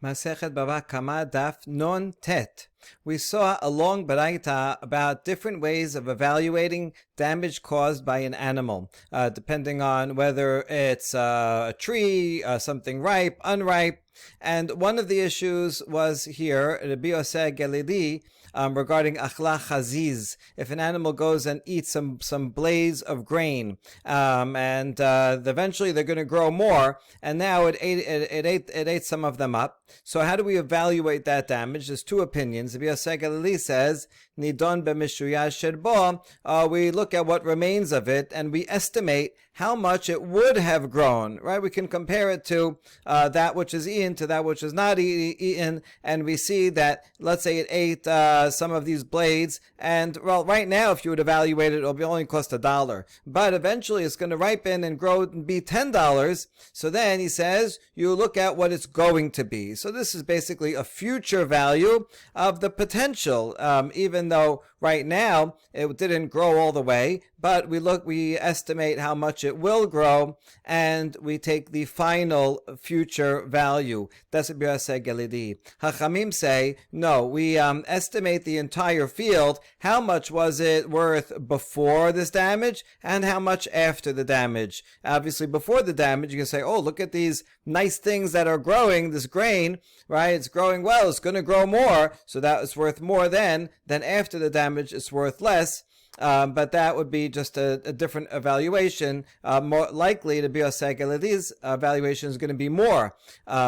Masechet Bava Kama Daf Non Tet. We saw a long baraita about different ways of evaluating damage caused by an animal, depending on whether it's a tree, something ripe, unripe. And one of the issues was here, Rabbi Yosef Galili, regarding achla chaziz, if an animal goes and eats some blades of grain, and eventually they're going to grow more, and now it ate some of them up. So how do we evaluate that damage? There's two opinions. Rabbi Yosef Galili says, Nidon b'mishuyah sherbo, we look at what remains of it, and we estimate how much it would have grown, right? We can compare it to that which is eaten to that which is not eaten, and we see that, let's say it ate some of these blades, and well, right now, if you would evaluate it, it'll only cost $1. But eventually, it's going to ripen and grow and be $10. So then he says, you look at what it's going to be. So this is basically a future value of the potential, even though right now it didn't grow all the way, but we estimate how much it will grow, and we take the final future value. That's what B'yaseh Gelidi. Hachamim say, no, we estimate the entire field. How much was it worth before this damage, and how much after the damage? Obviously, before the damage, you can say, oh, look at these nice things that are growing, this grain, right? It's growing well, it's going to grow more, so that is worth more then after the damage, it's worth less. But that would be just a different evaluation. More likely to be a Segelidi's evaluation is going to be more,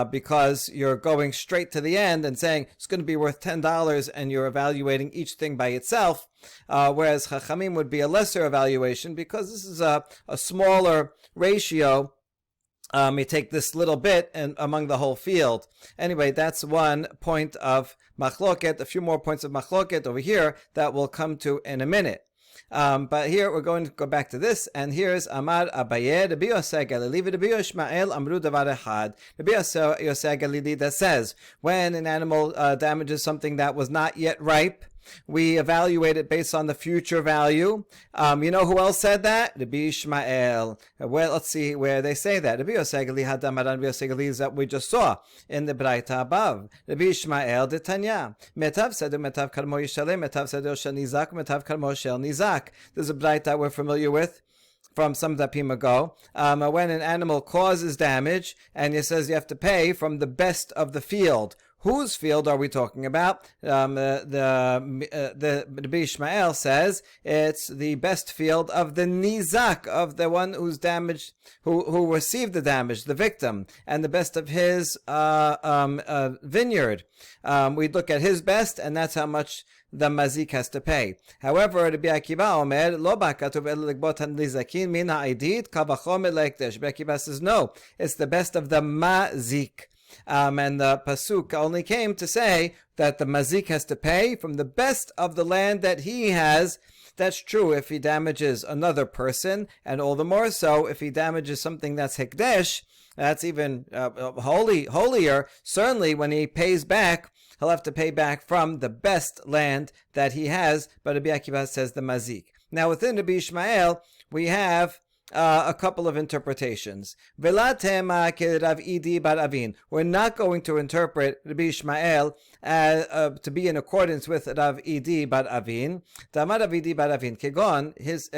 because you're going straight to the end and saying it's going to be worth $10, and you're evaluating each thing by itself. Whereas Chachamim would be a lesser evaluation, because this is a smaller ratio. You take this little bit and among the whole field. Anyway, that's one point of machloket. A few more points of machloket over here that we'll come to in a minute. But here we're going to go back to this, and here's Amar Abaye, Rabbi Yosef Galili, Rabbi Yishmael Amru Davar Echad. Rabbi Yosef Galili that says, when an animal damages something that was not yet ripe, we evaluate it based on the future value. You know who else said that? Rabbi Yishmael. Well, let's see where they say that. Rabbi Yosef Galili had Amaran Rabbi Yosef Galili is that we just saw in the Braita above. Rabbi Yishmael de Tanya. Metav seder metav karmo yishalem, metav seder shel nizak, metav karmo shel nizak. There's a Braita we're familiar with from some dapim ago, when an animal causes damage, and it says you have to pay from the best of the field. Whose field are we talking about? The Ishmael says it's the best field of the nizak, of the one who's damaged, who received the damage, the victim, and the best of his vineyard. We look at his best, and that's how much the mazik has to pay. However, Rabbi Akiva Omer, Lo ba'katuv el legbot hanizakin min ha'idit kavachomer le'ekdesh. Rabbi Akiva says, no, it's the best of the mazik. And the pasuk only came to say that the mazik has to pay from the best of the land that he has. That's true if he damages another person, and all the more so if he damages something that's hekdesh. That's even holier. Certainly, when he pays back, he'll have to pay back from the best land that he has. But Rabbi Akiva says the mazik. Now, within Rabbi Ishmael, we have a couple of interpretations. We're not going to interpret Rabbi Ishmael to be in accordance with Rav Idi bar Avin. Damar Rav Idi bar Avin Kegon, his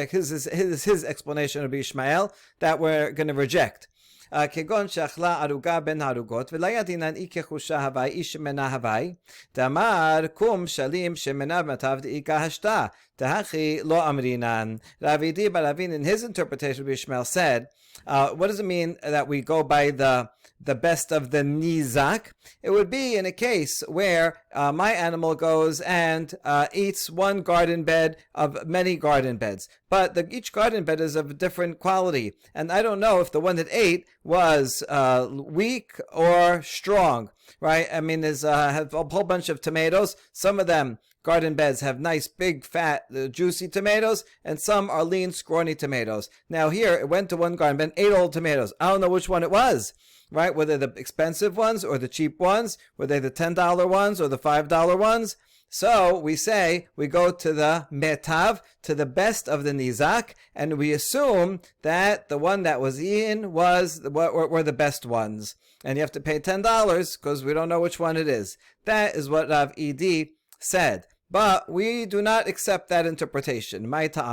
explanation of Rabbi Ishmael that we're going to reject. כגון שאכלה ערוגה בין הערוגות ולא ידינן אי כחושה הווי אי שמנה הווי דאמר קום שלים שמנה במטב דאיקה השתה דהכי לא אמרינן. Rav Idi bar Avin, in his interpretation of Ishmael, said, what does it mean that we go by the best of the nizak? It would be in a case where my animal goes and eats one garden bed of many garden beds, but each garden bed is of a different quality, and I don't know if the one that ate was weak or strong, right? I mean, there's have a whole bunch of tomatoes. Some of them garden beds have nice, big, fat, juicy tomatoes, and some are lean, scrawny tomatoes. Now here, it went to one garden bed and ate all the tomatoes. I don't know which one it was, right? Were they the expensive ones or the cheap ones? Were they the $10 ones or the $5 ones? So we say we go to the metav, to the best of the nizak, and we assume that the one that was eaten were the best ones. And you have to pay $10 because we don't know which one it is. That is what Rav Edi said. But we do not accept that interpretation. Because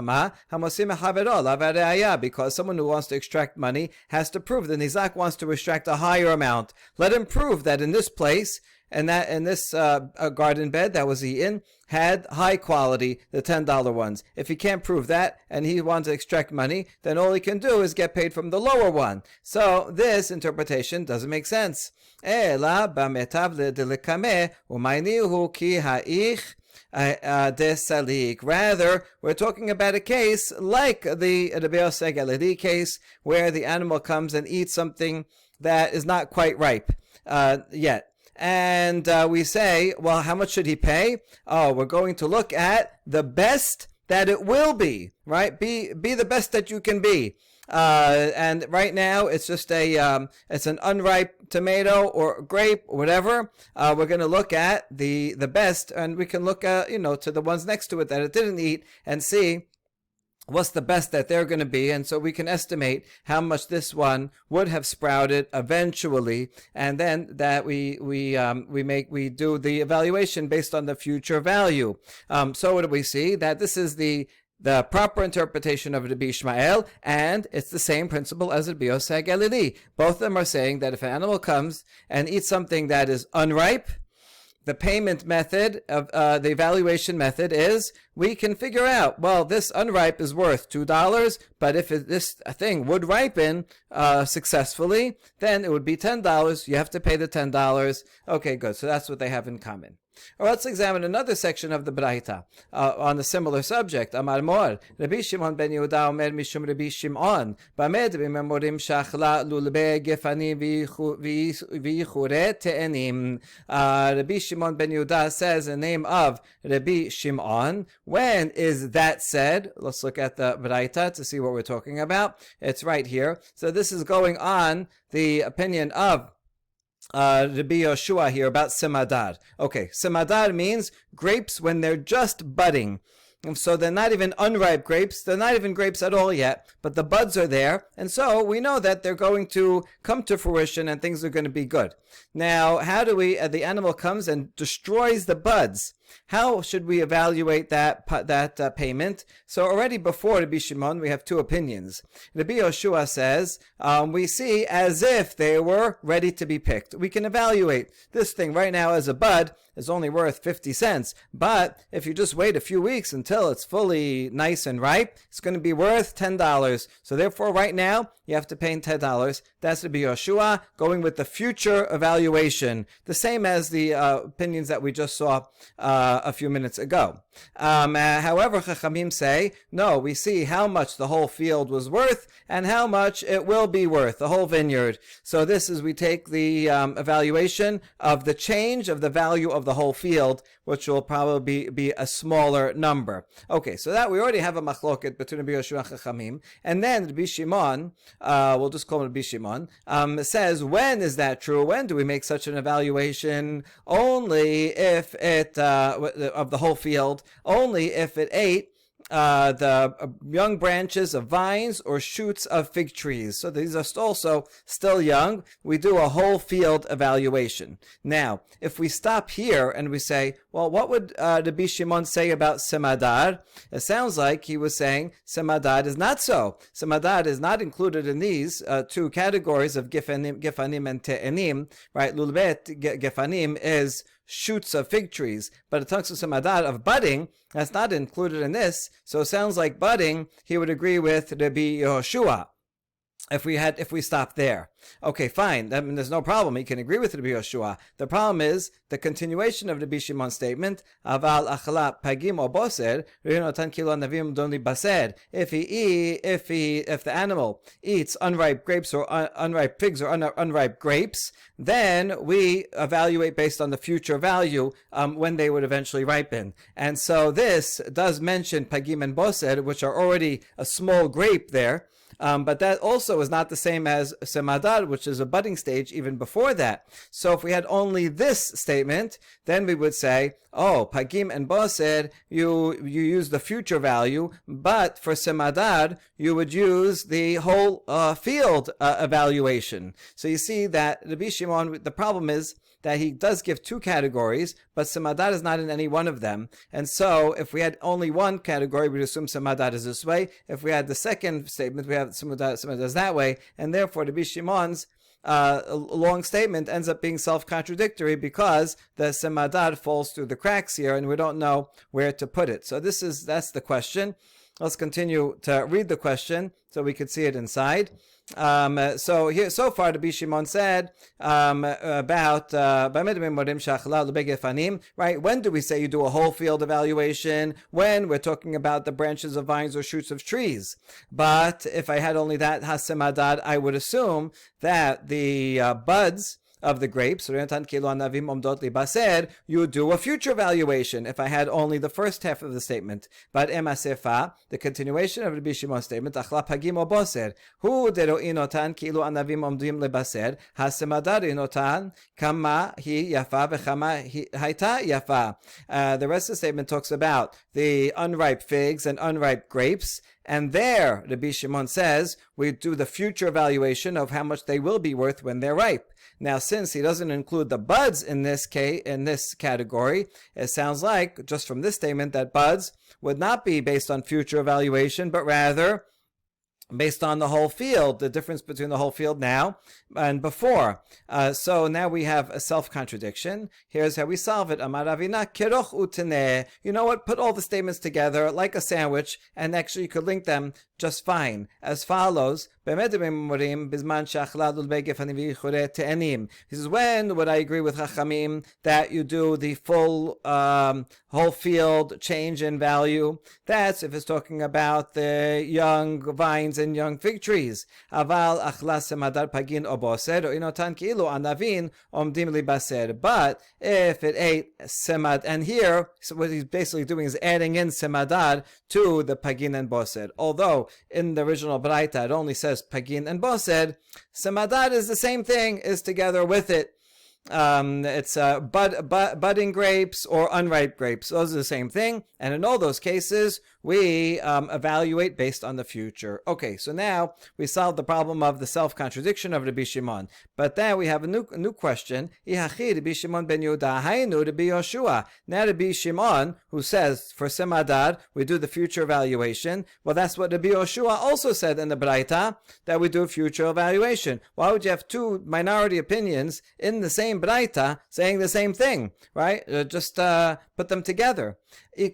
someone who wants to extract money has to prove the nizak wants to extract a higher amount. Let him prove that in this place, and that in this garden bed that was eaten had high quality, the $10 ones. If he can't prove that and he wants to extract money, then all he can do is get paid from the lower one. So this interpretation doesn't make sense. Rather, we're talking about a case like the Rabbi Yosef A case, where the animal comes and eats something that is not quite ripe yet. And we say, well, how much should he pay? Oh, we're going to look at the best that it will be, right? Be the best that you can be. And right now it's just it's an unripe tomato or grape or whatever. We're going to look at the best, and we can look at, to the ones next to it that it didn't eat and see what's the best that they're going to be, and so we can estimate how much this one would have sprouted eventually, and then that we do the evaluation based on the future value. So what do we see? That this is the proper interpretation of Rabbi Ishmael, and it's the same principle as Rabbi Yosef A. Both of them are saying that if an animal comes and eats something that is unripe, the payment method of the evaluation method is we can figure out, well, this unripe is worth $2, but if this thing would ripen successfully, then it would be $10. You have to pay the $10. Okay, good. So that's what they have in common. Or let's examine another section of the Braita on a similar subject. Amar Mor, Rabbi Shimon ben Yehuda Omer Mishum Rabbi Shimon, Bamed b'memorim shachla lulbe gefani v'yichure te'enim. Rabbi Shimon ben Yehuda says the name of Rabbi Shimon. When is that said? Let's look at the Braita to see what we're talking about. It's right here. So this is going on the opinion of Rabbi Yoshua here about simadar. Okay, simadar means grapes when they're just budding. So they're not even unripe grapes. They're not even grapes at all yet, but the buds are there. And so we know that they're going to come to fruition and things are going to be good. Now, how do we, the animal comes and destroys the buds. How should we evaluate that payment? So already before Rabbi Shimon, we have two opinions. Rabbi Yoshua says, we see as if they were ready to be picked. We can evaluate this thing right now as a bud is only worth 50 cents. But if you just wait a few weeks until it's fully nice and ripe, it's going to be worth $10. So therefore, right now, you have to pay $10. That's Rabbi Yoshua going with the future evaluation, the same as the opinions that we just saw a few minutes ago. However, Chachamim say, no, we see how much the whole field was worth and how much it will be worth, the whole vineyard. So this is, we take the evaluation of the change of the value of the whole field, which will probably be a smaller number. Okay, so that we already have a machloket between Rabbi Yoshua and Chachamim. And then Rabbi Shimon, we'll just call him Rabbi Shimon, says, when is that true? When do we make such an evaluation? Only if it, of the whole field, only if it ate the young branches of vines or shoots of fig trees. So these are also still young. We do a whole field evaluation. Now, if we stop here and we say, well, what would Rabbi Shimon say about semadar? It sounds like he was saying semadar is not so. Semadar is not included in these two categories of gefanim and te'enim, right? Lulbet gefanim is shoots of fig trees, but it talks to semadar of budding. That's not included in this. So it sounds like budding, he would agree with Rabbi Yoshua if we stop there. Okay, fine. There's no problem. He can agree with Rabbi Yoshua. The problem is the continuation of Rabbi Shimon's statement. Aval achla pagim or boser rinotan kilo navim doni baser. If the animal eats unripe grapes or unripe figs or unripe grapes, then we evaluate based on the future value when they would eventually ripen. And so this does mention pagim and boser, which are already a small grape there. But that also is not the same as semadad, which is a budding stage even before that. So if we had only this statement, then we would say, oh, pagim and boser, you use the future value, but for semadad, you would use the whole field evaluation. So you see that Rabbi Shimon, the problem is that he does give two categories, but semadad is not in any one of them. And so if we had only one category, we'd assume semadad is this way. If we had the second statement, we have semadad is that way. And therefore, Rabbi Shimon's long statement ends up being self-contradictory because the semadad falls through the cracks here, and we don't know where to put it. So that's the question. Let's continue to read the question so we could see it inside. So here, so far, Rabbi Shimon said about right. When do we say you do a whole field evaluation? When we're talking about the branches of vines or shoots of trees. But if I had only that hasemadad, I would assume that the buds of the grapes, you do a future valuation if I had only the first half of the statement. But emasefa, the continuation of Rabbi Shimon's statement, achla pagim o boser, hu dero'inotan kilu anavim omdim lebaser, hasemadar inotan kama hi yafa v'chama haita yafa. The rest of the statement talks about the unripe figs and unripe grapes. And there, Rabbi Shimon says, we do the future evaluation of how much they will be worth when they're ripe. Now, since he doesn't include the buds in this category, it sounds like, just from this statement, that buds would not be based on future evaluation, but rather based on the whole field, the difference between the whole field now and before. So now we have a self-contradiction. Here's how we solve it. Amar Ravina keroch uteneh. You know what? Put all the statements together like a sandwich, and actually you could link them just fine. As follows. He says, when would I agree with Chachamim that you do the full whole field change in value? That's if it's talking about the young vines and young fig trees. But if it ate semad, and here, so what he's basically doing is adding in semadad to the pagin and boser. Although in the original Braita it only says pagin and boser, semadad is the same thing, is together with it. It's budding grapes or unripe grapes. Those are the same thing. And in all those cases, we evaluate based on the future. Okay, so now we solved the problem of the self-contradiction of Rabbi Shimon. But then we have a new question. Rabbi Shimon ben Yehuda, Hainu Rabbi Yoshua. Now Rabbi Shimon, who says for semadad, we do the future evaluation. Well, that's what Rabbi Yoshua also said in the Braita, that we do a future evaluation. Why would you have two minority opinions in the same Braita saying the same thing, right? Just put them together. Oh,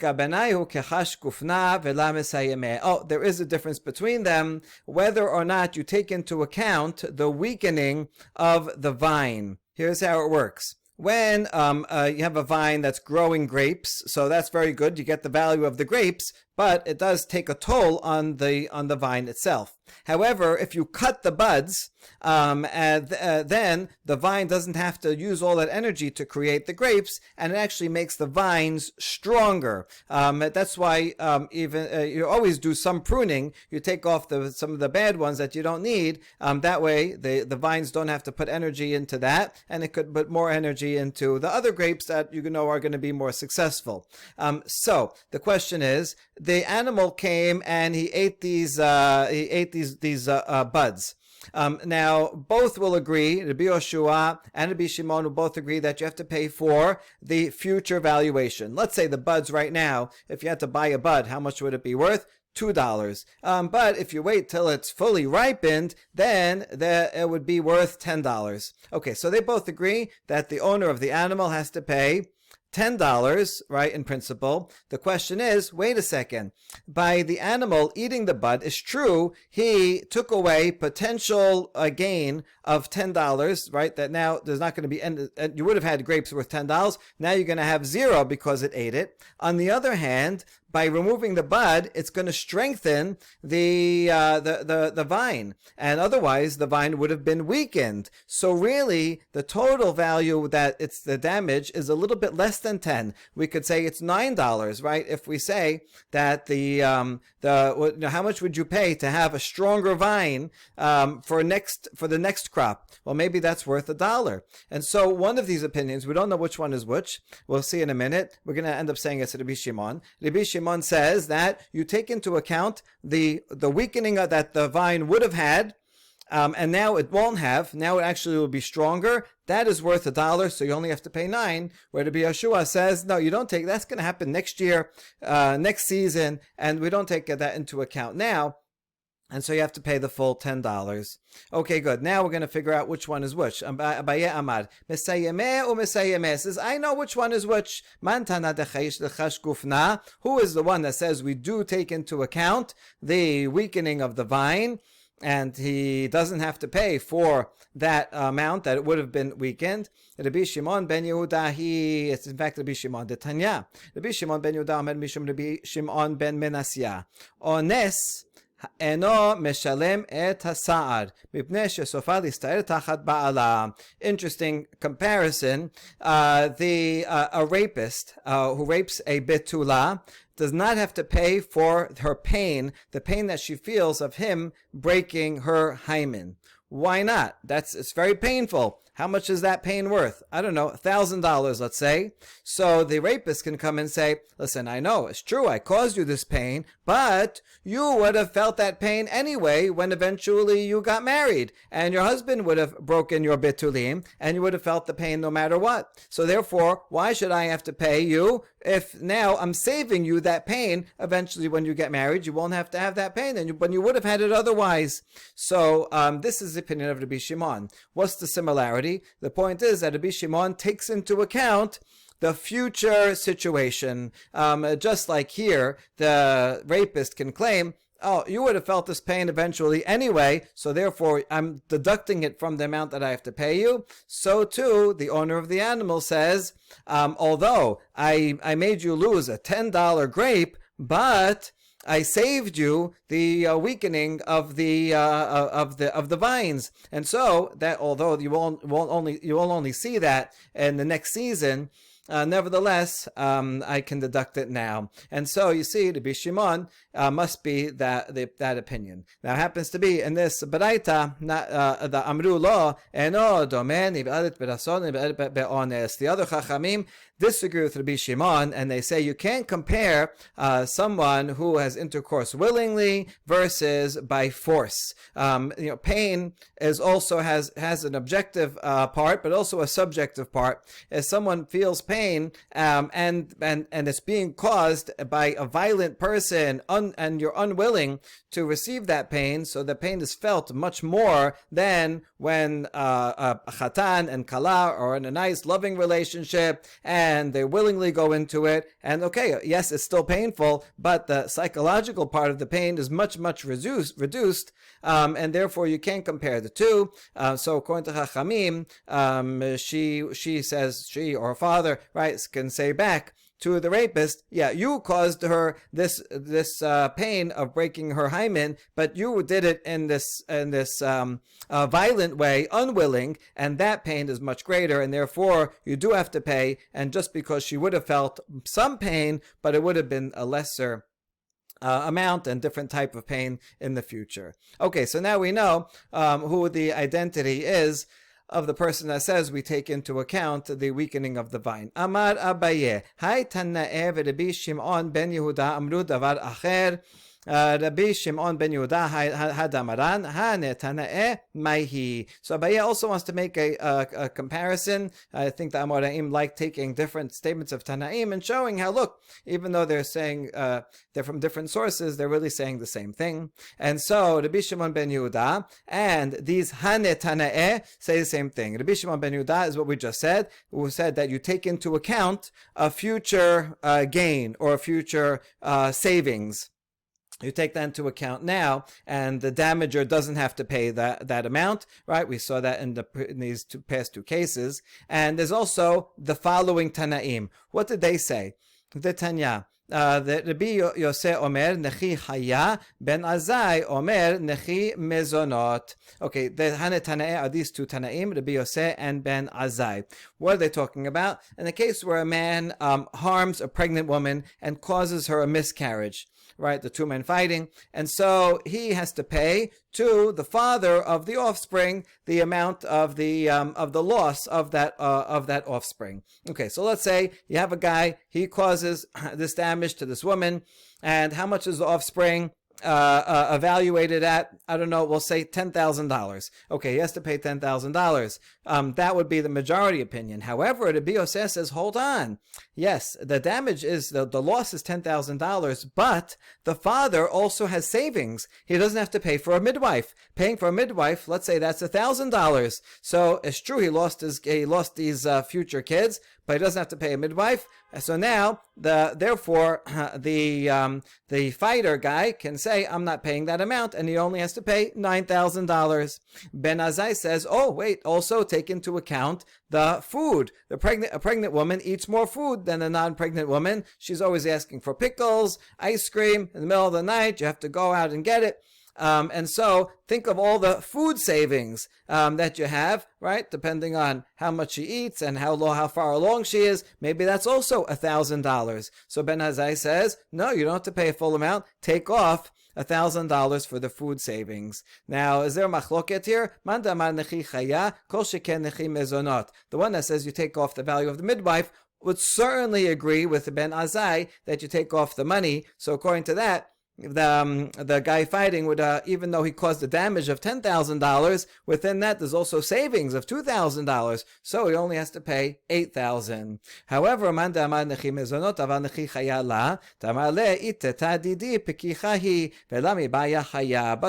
there is a difference between them, whether or not you take into account the weakening of the vine. Here's how it works. When you have a vine that's growing grapes, so that's very good. You get the value of the grapes, but it does take a toll on the vine itself. However, if you cut the buds, then the vine doesn't have to use all that energy to create the grapes, and it actually makes the vines stronger. That's why even you always do some pruning. You take off some of the bad ones that you don't need. That way, the vines don't have to put energy into that, and it could put more energy into the other grapes that you know are going to be more successful. So the question is, the animal came and he ate these buds. Now, both will agree, Rabbi Yoshua and Rabbi Shimon will both agree that you have to pay for the future valuation. Let's say the buds right now, if you had to buy a bud, how much would it be worth? $2. But if you wait till it's fully ripened, then it would be worth $10. Okay, so they both agree that the owner of the animal has to pay $10, right, in principle. The question is, wait a second. By the animal eating the bud, it's true, he took away potential gain of $10, right, that now there's not going to be, you would have had grapes worth $10. Now you're going to have zero because it ate it. On the other hand, by removing the bud, it's going to strengthen the vine, and otherwise the vine would have been weakened. So really, the total value that it's the damage is a little bit less than 10. We could say it's $9, right? If we say that how much would you pay to have a stronger vine for the next crop? Well, maybe that's worth $1. And so one of these opinions, we don't know which one is which. We'll see in a minute. We're going to end up saying it's Rabbi Shimon. Rabbi Shimon says that you take into account the weakening that the vine would have had, and now it won't have. Now it actually will be stronger. That is worth $1, so you only have to pay 9. Where Rabbi Yeshua says, no, you don't take. That's going to happen next year, next season, and we don't take that into account now. And so you have to pay the full $10. Okay, good. Now we're going to figure out which one is which. Abaye Amar, Mesayemeh or Mesayemeh says, I know which one is which. Mantana dechayish lechash gufna. Who is the one that says we do take into account the weakening of the vine, and he doesn't have to pay for that amount that it would have been weakened? Rabbi Shimon ben Yehuda, it's in fact Rabbi Shimon de Tanya. Rabbi Shimon ben Yehuda Omer Mishum Rabbi Shimon ben Menasya. Ones Eno meshalem et hasa'ar mipnei shesofa listaer tachat ba'ala. Interesting comparison. A rapist who rapes a betula does not have to pay for her pain, the pain that she feels of him breaking her hymen. Why not? It's very painful. How much is that pain worth? I don't know, $1,000, let's say. So the rapist can come and say, listen, I know, it's true, I caused you this pain, but you would have felt that pain anyway when eventually you got married, and your husband would have broken your betulim, and you would have felt the pain no matter what. So therefore, why should I have to pay you if now I'm saving you that pain? Eventually when you get married, you won't have to have that pain, but you would have had it otherwise. So this is the opinion of Rabbi Shimon. What's the similarity? The point is that Rabbi Shimon takes into account the future situation. Just like here, the rapist can claim, oh, you would have felt this pain eventually anyway, so therefore I'm deducting it from the amount that I have to pay you. So too, the owner of the animal says, although I made you lose a $10 grape, but I saved you the weakening of the vines, and so that although you will only see that in the next season, nevertheless, I can deduct it now. And so you see, Rabbi Shimon must be that opinion. Now, it happens to be in this Baraita, the Amru Lo Eno Domen Ibadet Berason Ibadet Be'ones. The other Chachamim disagree with Rabbi Shimon, and they say you can't compare someone who has intercourse willingly versus by force. Pain also has an objective part, but also a subjective part. As someone feels pain, and it's being caused by a violent person, and you're unwilling to receive that pain, so the pain is felt much more than when a chatan and kala are in a nice, loving relationship, and they willingly go into it, and okay, yes, it's still painful, but the psychological part of the pain is much, much reduced, and therefore you can't compare the two. So according to Chachamim, she says, she or her father, right, can say back to the rapist, yeah, you caused her this pain of breaking her hymen, but you did it in this violent way, unwilling, and that pain is much greater, and therefore you do have to pay. And just because she would have felt some pain, but it would have been a lesser amount and different type of pain in the future. Okay, so now we know who the identity is of the person that says we take into account the weakening of the vine. Amar Abaye, Hai Tannae v'Rabbi Shimon ben Yehuda amru davar acher. Rabbi Shimon ben Yehuda hadamaran ha-netanae maihi. So Abaye also wants to make a comparison. I think the Amoraim like taking different statements of Tanaim and showing how, look, even though they're saying they're from different sources, they're really saying the same thing. And so Rabbi Shimon ben Yehuda and these ha-netanae say the same thing. Rabbi Shimon ben Yehuda is what we just said, who said that you take into account a future gain or a future savings. You take that into account now, and the damager doesn't have to pay that amount, right? We saw that in these past two cases. And there's also the following Tanaim. What did they say? The Tanya. that Rabbi Yosef Omer Nechi Haya, Ben Azai Omer Nechi Mezonot. Okay, the Hanetanae are these two Tanaim, Rabbi Yosef and Ben Azai. What are they talking about? In the case where a man harms a pregnant woman and causes her a miscarriage, right? The two men fighting, and so he has to pay to the father of the offspring the amount of the loss of that offspring. Okay, so let's say you have a guy, he causes this damage to this woman, and how much is the offspring evaluated at? I don't know, we'll say $10,000. Okay, he has to pay $10,000. That would be the majority opinion. However, the Bioseh says, hold on. Yes, the damage is, the loss is $10,000, but the father also has savings. He doesn't have to pay for a midwife. Paying for a midwife, let's say that's $1,000. So it's true he lost these future kids, but he doesn't have to pay a midwife. So now, therefore, the fighter guy can say, I'm not paying that amount, and he only has to pay $9,000. Ben Azai says, oh, wait, also take into account the food. A pregnant woman eats more food than a non-pregnant woman. She's always asking for pickles, ice cream. In the middle of the night, you have to go out and get it. And so think of all the food savings that you have, right? Depending on how much she eats and how far along she is, maybe that's also $1,000. So Ben Azai says, no, you don't have to pay a full amount. Take off $1,000 for the food savings. Now, is there a machloket here? The one that says you take off the value of the midwife would certainly agree with Ben Azai that you take off the money. So according to that, the guy fighting would, even though he caused the damage of $10,000, within that there's also savings of $2,000, so he only has to pay $8,000. However, but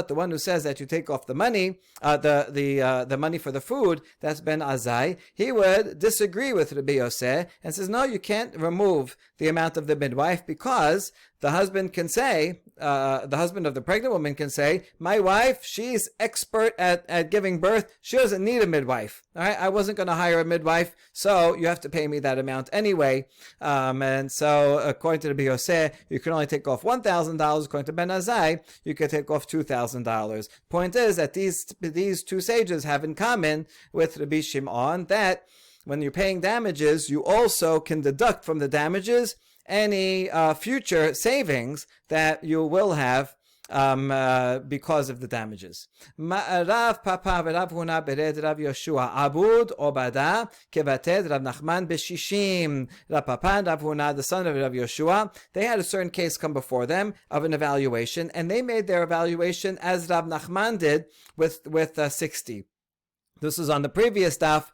the one who says that you take off the money, the money for the food, that's Ben Azai, he would disagree with Rabbi Yosef and says, no, you can't remove the amount of the midwife, because the husband can say, the husband of the pregnant woman can say, my wife, she's expert at giving birth. She doesn't need a midwife. All right, I wasn't going to hire a midwife, so you have to pay me that amount anyway. And so, according to the Biyoseh, you can only take off $1,000. According to Ben Azai, you can take off $2,000. Point is that these two sages have in common with Rabbi Shimon that when you're paying damages, you also can deduct from the damages any future savings that you will have because of the damages. Rav Papa v'Rav Huna bered Rav Yoshua Abud Obada kevated Rav Nachman b'shishim. Rav Papa and Rav Huna, the son of Rav Yoshua, they had a certain case come before them of an evaluation, and they made their evaluation as Rav Nachman did with 60. This is on the previous daf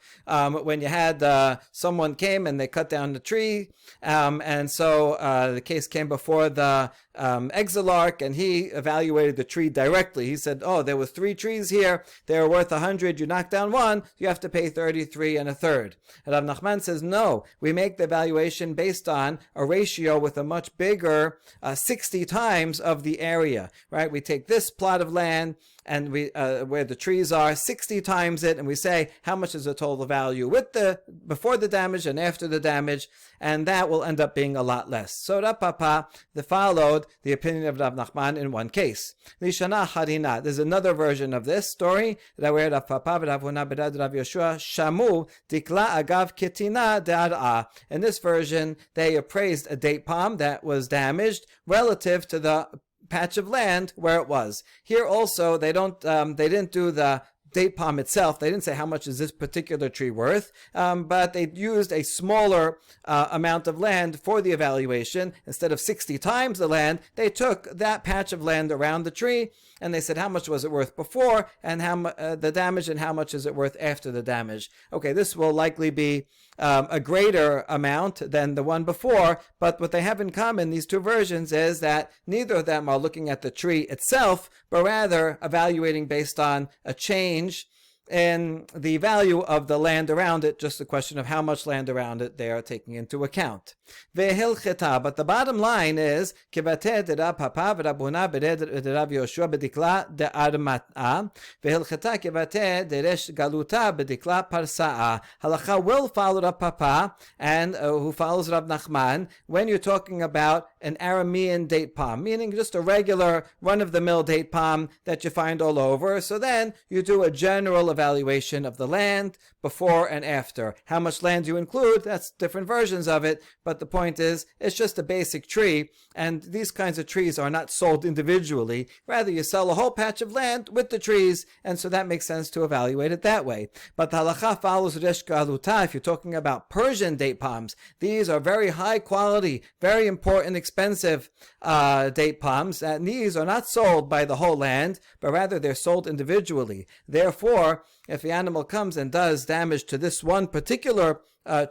when you had someone came and they cut down the tree, and so the case came before the Exilarch, and he evaluated the tree directly. He said, oh, there were 3 trees here, they were worth 100, you knock down one, you have to pay 33 and a third. And Rav Nachman says, no, we make the evaluation based on a ratio with a much bigger 60 times of the area, right? We take this plot of land and we where the trees are, 60 times it, and we say how much is the total value with the before the damage and after the damage, and that will end up being a lot less. So Rav Papa followed the opinion of Rav Nachman in one case. Lishana Harina. There's another version of this story that where Rav Papa Rav Huna Berad Rav Yoshua Shamu Dikla Agav Ketina De'ara. In this version, they appraised a date palm that was damaged relative to the patch of land where it was. Here also, they didn't do the date palm itself. They didn't say how much is this particular tree worth, but they used a smaller amount of land for the evaluation. Instead of 60 times the land, they took that patch of land around the tree, and they said how much was it worth before, and how the damage, and how much is it worth after the damage. Okay, this will likely be a greater amount than the one before, but what they have in common, these two versions, is that neither of them are looking at the tree itself, but rather evaluating based on a change in the value of the land around it, just a question of how much land around it they are taking into account. Vehilcheta, but the bottom line is, Kivate de Rab Papa v'Rabuna de Rab Yoshua b'dikla de Armat'a, vehilcheta kivate de Resh Galuta b'dikla Parsa'a. Halacha will follow Rab Papa, and who follows Rab Nachman, when you're talking about an Aramean date palm, meaning just a regular run-of-the-mill date palm that you find all over. So then you do a general evaluation of the land before and after. How much land you include, that's different versions of it, but the point is, it's just a basic tree, and these kinds of trees are not sold individually. Rather, you sell a whole patch of land with the trees, and so that makes sense to evaluate it that way. But the halacha follows Resh Galuta. If you're talking about Persian date palms, these are very high quality, very important, expensive date palms, and these are not sold by the whole land, but rather they're sold individually. Therefore, if the animal comes and does damage to this one particular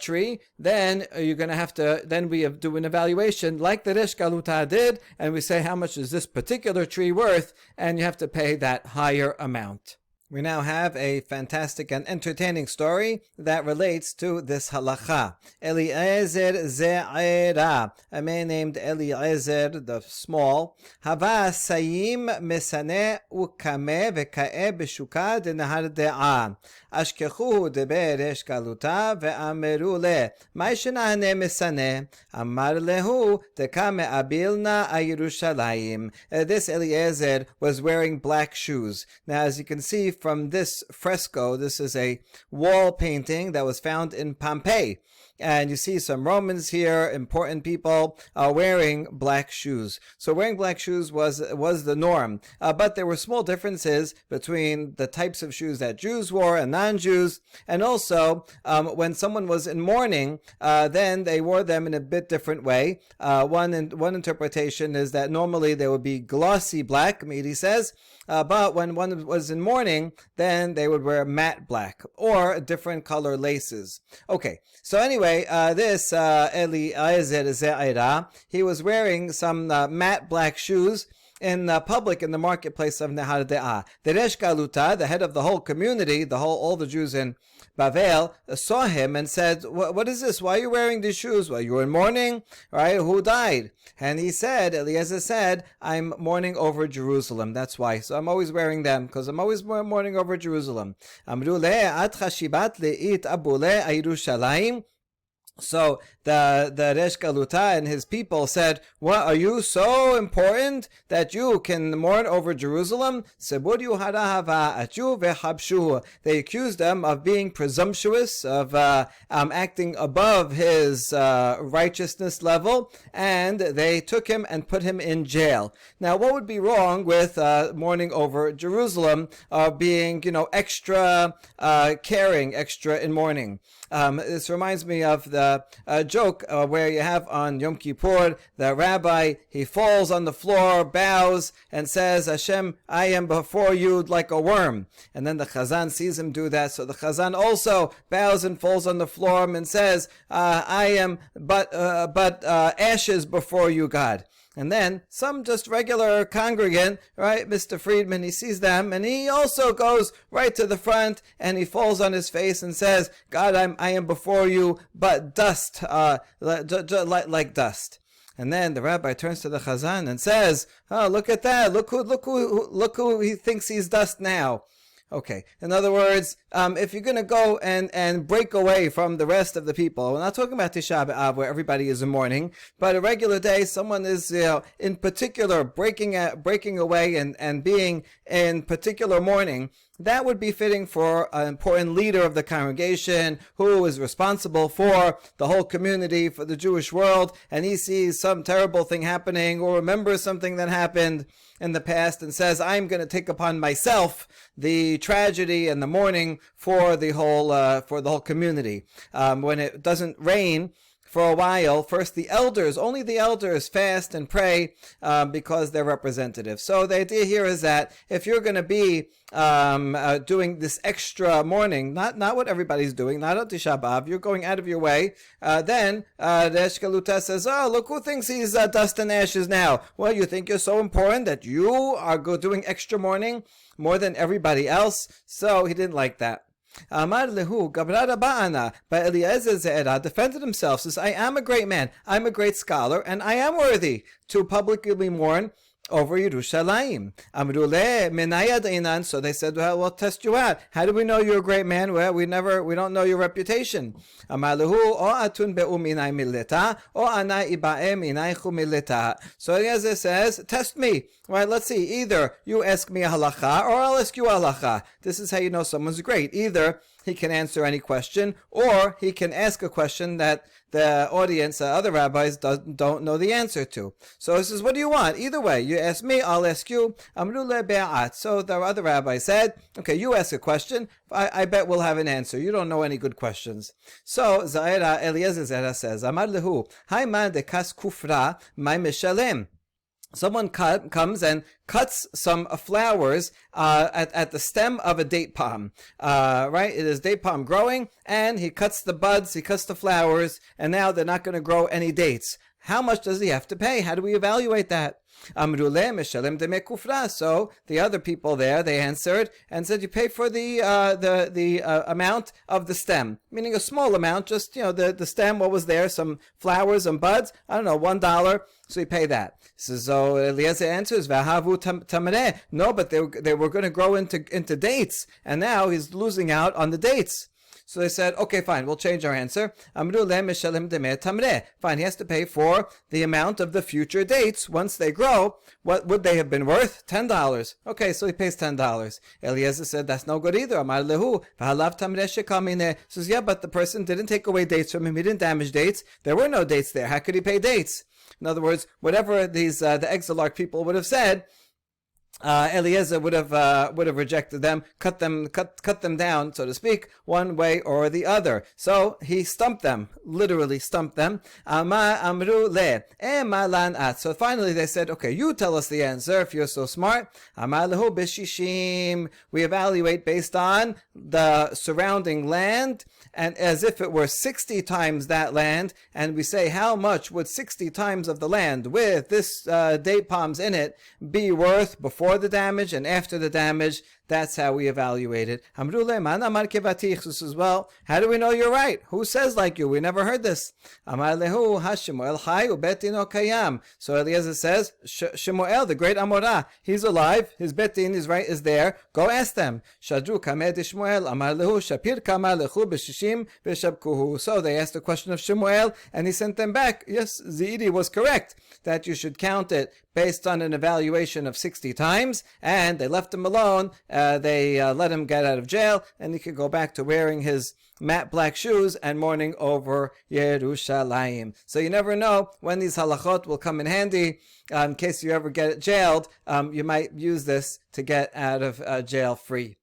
tree, then you're going to have to, then we do an evaluation like the Resh Galuta did, and we say how much is this particular tree worth, and you have to pay that higher amount. We now have a fantastic and entertaining story that relates to this halacha. Eliezer Ze'era, a man named Eliezer the Small, Hava Sayim Mesane Ukame Vekae Beshuka de Nahar De'a. Ashkechuhu de Beresh Galuta ve'ameru le, Maishenahane Mesane, Amar lehu Dekame Abilna Ayerushalayim. This Eliezer was wearing black shoes. Now, as you can see from this fresco, this is a wall painting that was found in Pompeii. And you see some Romans here, important people, wearing black shoes. So wearing black shoes was the norm. But there were small differences between the types of shoes that Jews wore and non-Jews. And also, when someone was in mourning, then they wore them in a bit different way. One interpretation is that normally they would be glossy black, Meiri says, but when one was in mourning, then they would wear matte black or different color laces. Okay, so anyway, this Eliezer Ze'era, he was wearing some matte black shoes in public in the marketplace of Nehar De'ah. The Resh Galuta, the head of the whole community, all the Jews in Bavel, saw him and said, what is this? Why are you wearing these shoes? Well, you were in mourning, right? Who died? And he said, Eliezer said, I'm mourning over Jerusalem. That's why. So I'm always wearing them, because I'm always mourning over Jerusalem. Amru le at chashibat le'it abule Yerushalayim. So the Resh Galuta and his people said, what, are you so important that you can mourn over Jerusalem? They accused him of being presumptuous, of acting above his righteousness level, and they took him and put him in jail. Now, what would be wrong with mourning over Jerusalem, being, extra caring, extra in mourning? This reminds me of the joke where you have on Yom Kippur, the rabbi, he falls on the floor, bows, and says, Hashem, I am before you like a worm. And then the Chazan sees him do that, so the Chazan also bows and falls on the floor and says, I am but ashes before you, God. And then some just regular congregant, right, Mr. Friedman, he sees them, and he also goes right to the front, and he falls on his face and says, God, I am before you, but dust, like dust. And then the rabbi turns to the Chazan and says, oh, look at that, look who he thinks he's dust now. Okay, in other words, if you're going to go and break away from the rest of the people, we're not talking about Tisha B'Av where everybody is in mourning, but a regular day, someone is, in particular breaking away and being in particular mourning, that would be fitting for an important leader of the congregation who is responsible for the whole community, for the Jewish world, and he sees some terrible thing happening or remembers something that happened in the past and says, I'm going to take upon myself the tragedy and the mourning for the whole community. When it doesn't rain, for a while. First, the elders, only the elders fast and pray because they're representatives. So the idea here is that if you're going to be doing this extra mourning, not what everybody's doing, not on Tisha B'Av, you're going out of your way, then the Eshkaluta says, oh, look who thinks he's dust and ashes now. Well, you think you're so important that you are doing extra mourning more than everybody else? So he didn't like that. Amar lehu Gabrada Ba'ana, but Eliezer Ze'era defended himself, says, I am a great man, I'm a great scholar, and I am worthy to publicly mourn over Yerushalayim. Amrule menayad einan. So they said, well, we'll test you out. How do we know you're a great man? Well, we don't know your reputation. Amalahu o atun be'u minay milleta o ana ibae minaychu milleta. So Eliezer says, test me. Right, let's see. Either you ask me a halacha or I'll ask you a halacha. This is how you know someone's great. Either he can answer any question, or he can ask a question that the audience, other rabbis, don't know the answer to. So he says, what do you want? Either way, you ask me, I'll ask you. Amru le be'at. So the other rabbi said, okay, you ask a question, I bet we'll have an answer. You don't know any good questions. So Eliezer Zera says, Amar lehu, hayman de kas kufra may meshalem. Someone comes and cuts some flowers at the stem of a date palm. Right? It is date palm growing, and he cuts the buds, he cuts the flowers, and now they're not going to grow any dates. How much does he have to pay? How do we evaluate that? Amrule meshalem de mekufra. So the other people there, they answered and said, you pay for the amount of the stem, meaning a small amount, just the stem, what was there, some flowers and buds, I don't know, $1. So you pay that. So Eliezer answers, Vahavu tamareh. No, but they were going to grow into dates, and now he's losing out on the dates. So they said, okay, fine, we'll change our answer. Amru le meshalem demeh tamreh. Fine, he has to pay for the amount of the future dates. Once they grow, what would they have been worth? $10. Okay, so he pays $10. Eliezer said, that's no good either. Amar lehu v'halav tamreh shekamine. Says, yeah, but the person didn't take away dates from him. He didn't damage dates. There were no dates there. How could he pay dates? In other words, whatever these the Exilarch people would have said, Eliezer would have rejected them, cut them down, so to speak, one way or the other. So he stumped them, literally stumped them. Amru le emalan at. So finally they said, okay, you tell us the answer if you're so smart. Amar lehu b'shishim. We evaluate based on the surrounding land, and as if it were 60 times that land, and we say, how much would 60 times of the land with this date palms in it be worth before the damage and after the damage? That's how we evaluate it. This is, well, how do we know you're right? Who says like you? We never heard this. So Eliezer says, Shemuel, the great Amorah, he's alive, his betin is there. Go ask them. So they asked the question of Shemuel, and he sent them back. Yes, Zaidi was correct, that you should count it based on an evaluation of 60 times, and they left him alone. They let him get out of jail, and he could go back to wearing his matte black shoes and mourning over Yerushalayim. So you never know when these halachot will come in handy. In case you ever get jailed, you might use this to get out of jail free.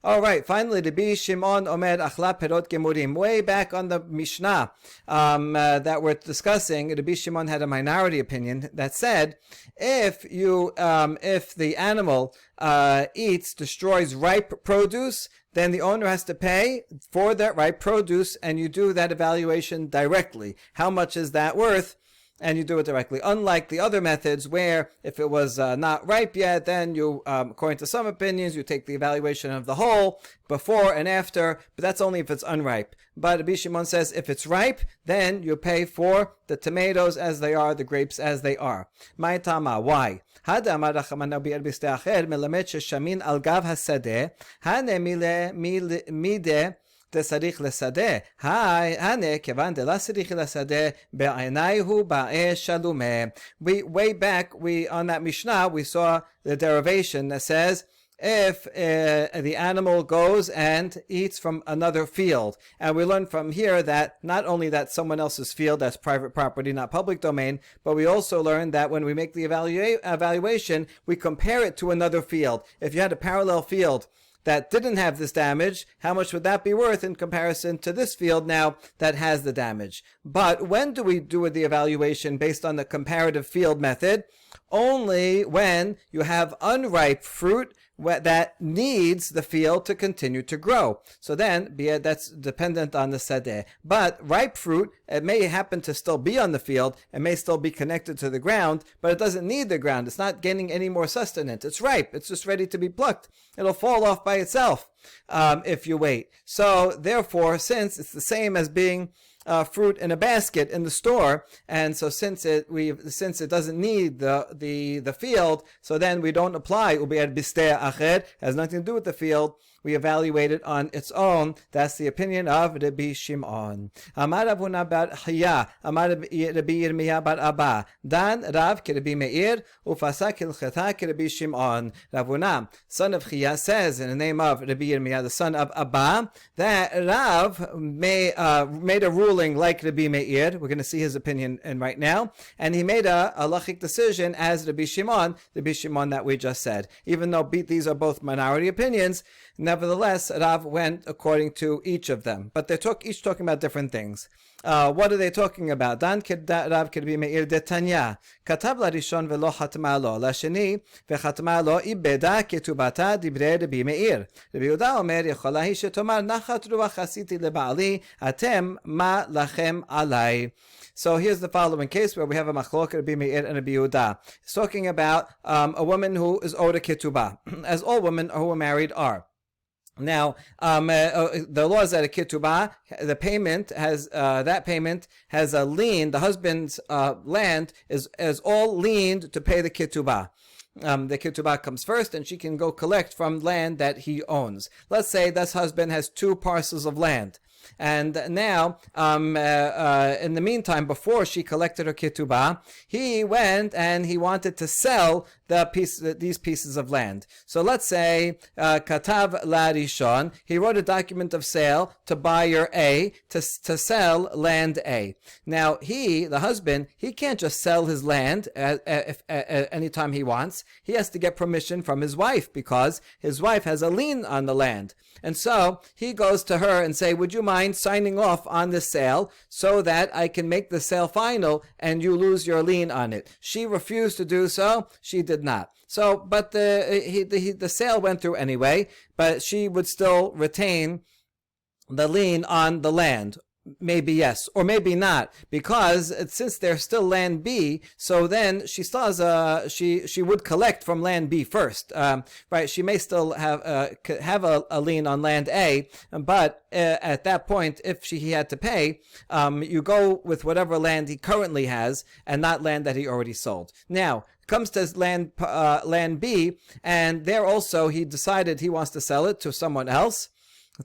All right, finally, Rabbi Shimon Omer Achla Perot Gemurim. Way back on the Mishnah that we're discussing, Rabbi Shimon had a minority opinion that said, if the animal destroys ripe produce, then the owner has to pay for that ripe produce, and you do that evaluation directly. How much is that worth? And you do it directly. Unlike the other methods where if it was not ripe yet, then you, according to some opinions, you take the evaluation of the whole before and after, but that's only if it's unripe. But Rabbi Shimon says if it's ripe, then you pay for the tomatoes as they are, the grapes as they are. Ma'itama, why? Hada amar Rachamana bi'er b'stei acher melamed sheshamin al gav hasadeh hane mide Tesarich lesadeh. Hane kevan de la sarich lesadeh be'ainayhu ba'e shalumeh. Way back, on that Mishnah, we saw the derivation that says, if the animal goes and eats from another field. And we learn from here that not only that someone else's field, that's private property, not public domain, but we also learn that when we make the evaluation, we compare it to another field. If you had a parallel field that didn't have this damage, how much would that be worth in comparison to this field now that has the damage? But when do we do the evaluation based on the comparative field method? Only when you have unripe fruit that needs the field to continue to grow. So then, that's dependent on the sadeh. But ripe fruit, it may happen to still be on the field, it may still be connected to the ground, but it doesn't need the ground. It's not gaining any more sustenance. It's ripe. It's just ready to be plucked. It'll fall off by itself if you wait. So therefore, since it's the same as being fruit in a basket in the store, and so since it doesn't need the field, so then we don't apply ubiyad bisteh acher, has nothing to do with the field. We evaluate it on its own. That's the opinion of Rabbi Shimon. Amar Rav Huna bar Chiya, Amar Rabbi Yirmiyah bar Abba, Dan Rav Rabbi Meir, Ufasa Kilcheta Rabbi Shimon. Rav Huna, son of Chiya, says in the name of Rabbi Yirmiyah, the son of Abba, that Rav made a ruling like Rabbi Meir. We're going to see his opinion right now, and he made a halachic decision as Rabbi Shimon that we just said. Even though these are both minority opinions, nevertheless, Rav went according to each of them. But they're each talking about different things. What are they talking about? Dan Rav Rabbi Meir de Tanya. Katav larishon velo chatma lo. Lasheni vechatma lo ibeda ketubata dibre Rabbi Meir. Rabbi Yehuda omer yechola hi shetomar nachat ruach asiti leba'ali atem ma lachem alai. So here's the following case where we have a machlok Rabbi Meir and Rabbi Yehuda. It's talking about a woman who is owed a ketubah, as all women who are married are. Now, the law is that a ketubah, the payment has a lien. The husband's land is all liened to pay the ketubah. The ketubah comes first, and she can go collect from land that he owns. Let's say this husband has 2 parcels of land. And now, in the meantime, before she collected her ketubah, he went and he wanted to sell these pieces of land. So let's say, Katav Larishon, he wrote a document of sale to buyer A to sell land A. Now, the husband, he can't just sell his land anytime he wants. He has to get permission from his wife because his wife has a lien on the land. And so he goes to her and say, would you mind signing off on this sale so that I can make the sale final and you lose your lien on it? She refused to do so. She did not. So, but the sale went through anyway, but she would still retain the lien on the land. Maybe yes, or maybe not, because since there's still land B, so then she still has she would collect from land B first, right? She may still have a lien on land A, but at that point, if he had to pay, you go with whatever land he currently has, and not land that he already sold. Now, comes to land B, and there also he decided he wants to sell it to someone else,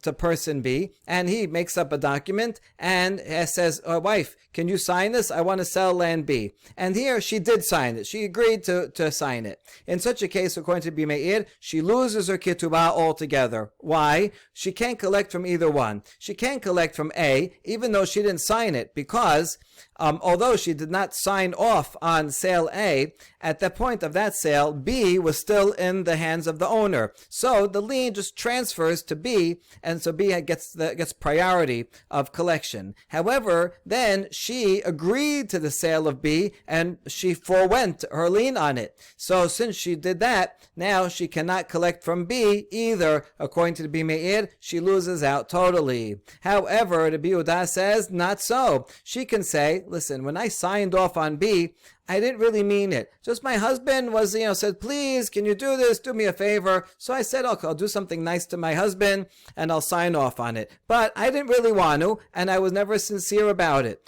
to person B, and he makes up a document and says, wife, can you sign this? I want to sell land B. And here she did sign it. She agreed to sign it. In such a case, according to Rabbi Meir, she loses her ketubah altogether. Why? She can't collect from either one. She can't collect from A, even though she didn't sign it, because although she did not sign off on sale A, at the point of that sale, B was still in the hands of the owner. So the lien just transfers to B, and so B gets priority of collection. However, then she agreed to the sale of B, and she forewent her lien on it. So since she did that, now she cannot collect from B either. According to the Rabbi Meir, she loses out totally. However, the Rabbi Yehuda says, not so. She can say, listen, when I signed off on B, I didn't really mean it. Just my husband was, said, please, can you do this? Do me a favor. So I said, I'll do something nice to my husband and I'll sign off on it. But I didn't really want to, and I was never sincere about it.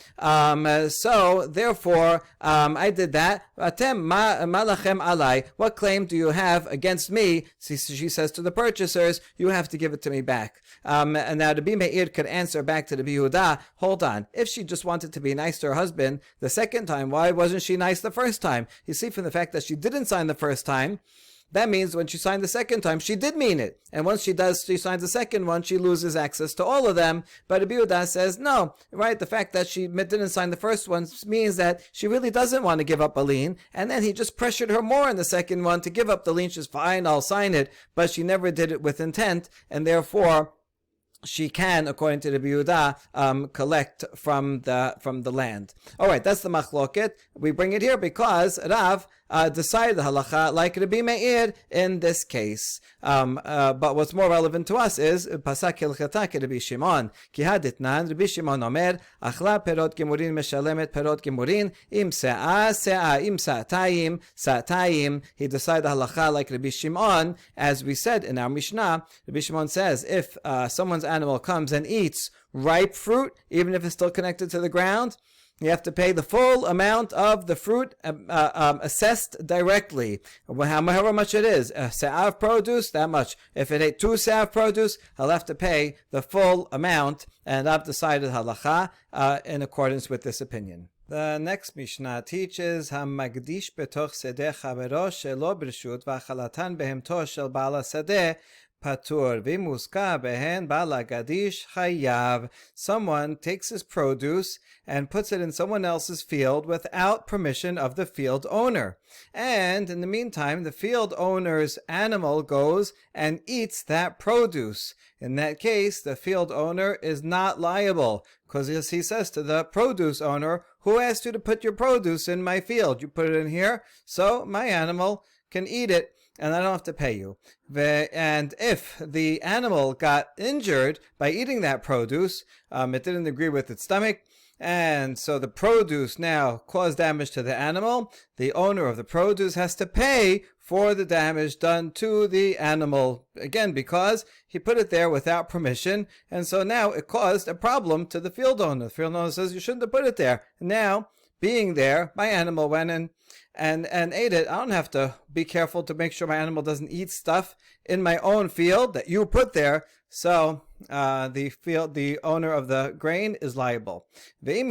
So therefore, I did that. Atem ma lachem alai. What claim do you have against me? She says to the purchasers, you have to give it to me back. And now the Rabbi Meir could answer back to the Rabbi Yehuda, hold on. If she just wanted to be nice to her husband the second time, why wasn't she nice the first time? You see, from the fact that she didn't sign the first time, that means when she signed the second time, she did mean it. And once she signs the second one, she loses access to all of them. But Rabbi Yehuda says, no, right? The fact that she didn't sign the first one means that she really doesn't want to give up a lien. And then he just pressured her more in the second one to give up the lien. She's fine, I'll sign it. But she never did it with intent. And therefore, she can, according to the Yehuda, collect from the land. All right, that's the machloket. We bring it here because Rav decided the halacha like Rabbi Meir in this case. But what's more relevant to us is pasak hilchata Rabbi Shimon. Ki haditnan Rabbi Shimon omer achla perot gemurin meshalemet perot gemurin im se'ah se'ah im sa'atayim sa'atayim. He decided the halacha like Rabbi Shimon, as we said in our Mishnah. Rabbi Shimon says if someone's animal comes and eats ripe fruit, even if it's still connected to the ground, you have to pay the full amount of the fruit assessed directly, however much it is. A se'ah of produce, that much. If it ate 2 se'ah of produce, he'll have to pay the full amount, and I've decided halacha in accordance with this opinion. The next Mishnah teaches Hamagdish betoch sedeh chavero shelo b'reshut v'achalatan behemto shel baal hasadeh patur v'muska behen baal hagadish chayav. Someone takes his produce and puts it in someone else's field without permission of the field owner. And in the meantime, the field owner's animal goes and eats that produce. In that case, the field owner is not liable, because he says to the produce owner, who asked you to put your produce in my field? You put it in here, so my animal can eat it, and I don't have to pay you. And if the animal got injured by eating that produce, it didn't agree with its stomach, and so the produce now caused damage to the animal, the owner of the produce has to pay for the damage done to the animal, again, because he put it there without permission, and so now it caused a problem to the field owner. The field owner says, you shouldn't have put it there. Now, being there, my animal went in and ate it. I don't have to be careful to make sure my animal doesn't eat stuff in my own field that you put there. So the owner of the grain is liable. However,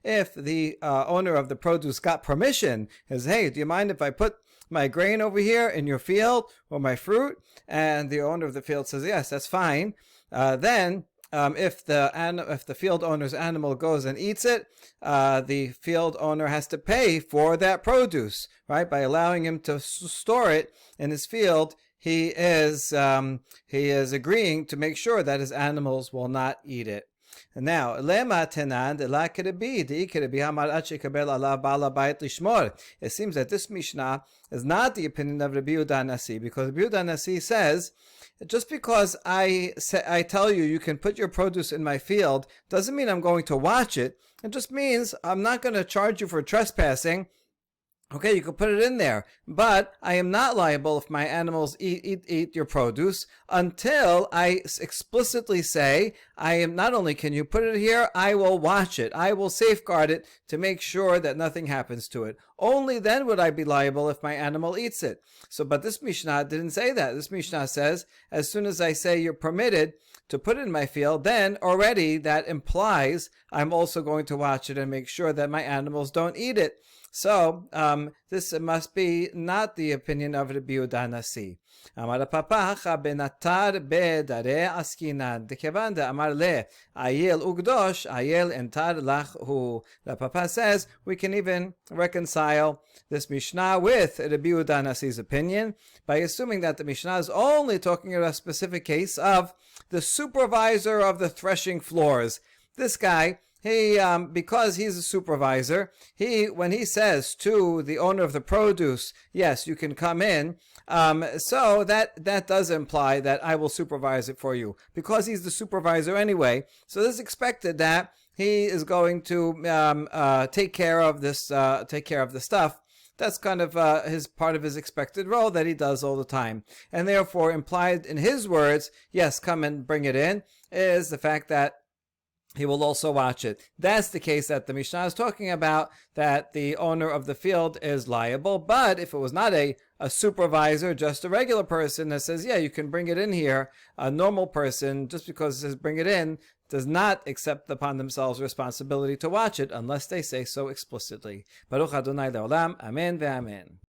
if the owner of the produce got permission, says, hey, do you mind if I put my grain over here in your field, or my fruit? And the owner of the field says, yes, that's fine. Then if the field owner's animal goes and eats it, the field owner has to pay for that produce, right? By allowing him to store it in his field, he is agreeing to make sure that his animals will not eat it. And now, it seems that this Mishnah is not the opinion of Rabbi Yehuda Nasi, because Rabbi Yehuda Nasi says, just because I tell you you can put your produce in my field doesn't mean I'm going to watch it. It just means I'm not going to charge you for trespassing. Okay, you can put it in there, but I am not liable if my animals eat your produce until I explicitly say, I am not only can you put it here, I will watch it. I will safeguard it to make sure that nothing happens to it. Only then would I be liable if my animal eats it. So, but this Mishnah didn't say that. This Mishnah says, as soon as I say you're permitted to put it in my field, then already that implies I'm also going to watch it and make sure that my animals don't eat it. So, this must be not the opinion of Rabbi Yehuda Nasi. Amar Papa benatar bedare askinan dekevan de amar le ayel ugdosh ayel entar lach. The Papa says we can even reconcile this Mishnah with Rabbi Yehuda Nasi's opinion by assuming that the Mishnah is only talking about a specific case of the supervisor of the threshing floors. This guy, he, because he's a supervisor, when he says to the owner of the produce, yes, you can come in, so that does imply that I will supervise it for you, because he's the supervisor anyway. So it's expected that he is going to take care of the stuff. That's kind of his part of his expected role that he does all the time. And therefore, implied in his words, yes, come and bring it in, is the fact that he will also watch it. That's the case that the Mishnah is talking about, that the owner of the field is liable. But if it was not a supervisor, just a regular person that says, yeah, you can bring it in here, a normal person, just because it says bring it in, does not accept upon themselves responsibility to watch it unless they say so explicitly. Baruch Adonai Le'olam. Amen ve'amen.